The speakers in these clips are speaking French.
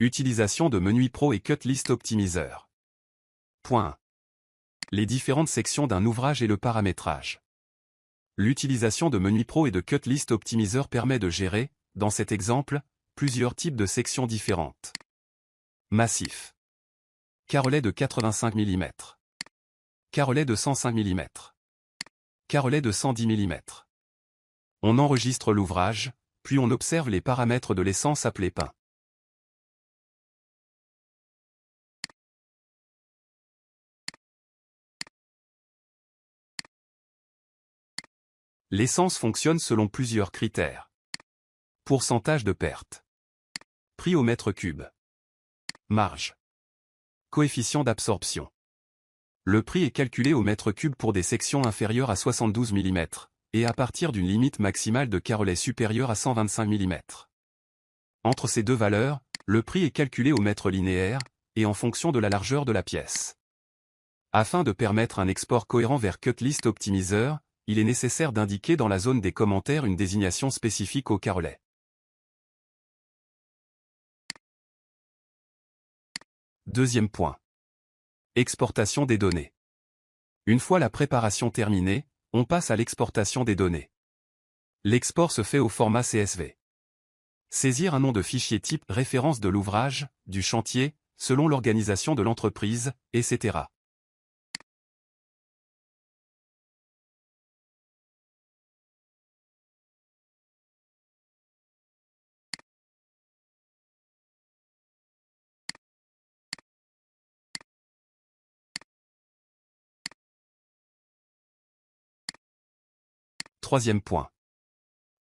Utilisation de Menuis Pro et Cutlist Optimizer. Point 1. Les différentes sections d'un ouvrage et le paramétrage. L'utilisation de Menuis Pro et de Cutlist Optimizer permet de gérer, dans cet exemple, plusieurs types de sections différentes. Massif. Carolet de 85 mm. Carolet de 105 mm. Carolet de 110 mm. On enregistre l'ouvrage, puis on observe les paramètres de l'essence appelée pain. L'essence fonctionne selon plusieurs critères. Pourcentage de perte. Prix au mètre cube. Marge. Coefficient d'absorption. Le prix est calculé au mètre cube pour des sections inférieures à 72 mm, et à partir d'une limite maximale de carrelet supérieure à 125 mm. Entre ces deux valeurs, le prix est calculé au mètre linéaire, et en fonction de la largeur de la pièce. Afin de permettre un export cohérent vers Cutlist Optimizer, il est nécessaire d'indiquer dans la zone des commentaires une désignation spécifique au carolet. Deuxième point. Exportation des données. Une fois la préparation terminée, on passe à l'exportation des données. L'export se fait au format CSV. Saisir un nom de fichier type référence de l'ouvrage, du chantier, selon l'organisation de l'entreprise, etc. Troisième point.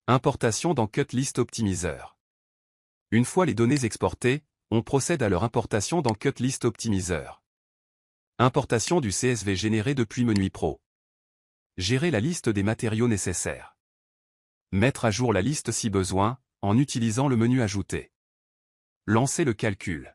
Importation dans Cutlist Optimizer. Une fois les données exportées, on procède à leur importation dans Cutlist Optimizer. Importation du CSV généré depuis Menuis Pro. Gérer la liste des matériaux nécessaires. Mettre à jour la liste si besoin, en utilisant le menu Ajouter. Lancer le calcul.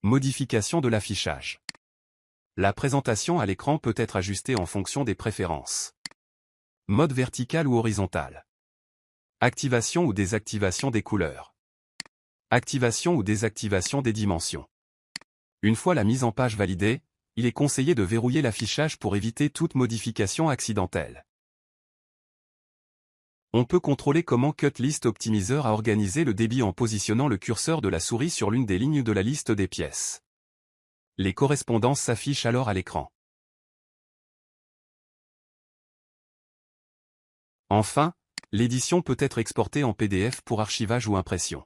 Modification de l'affichage. La présentation à l'écran peut être ajustée en fonction des préférences. Mode vertical ou horizontal. Activation ou désactivation des couleurs. Activation ou désactivation des dimensions. Une fois la mise en page validée, il est conseillé de verrouiller l'affichage pour éviter toute modification accidentelle. On peut contrôler comment Cutlist Optimizer a organisé le débit en positionnant le curseur de la souris sur l'une des lignes de la liste des pièces. Les correspondances s'affichent alors à l'écran. Enfin, l'édition peut être exportée en PDF pour archivage ou impression.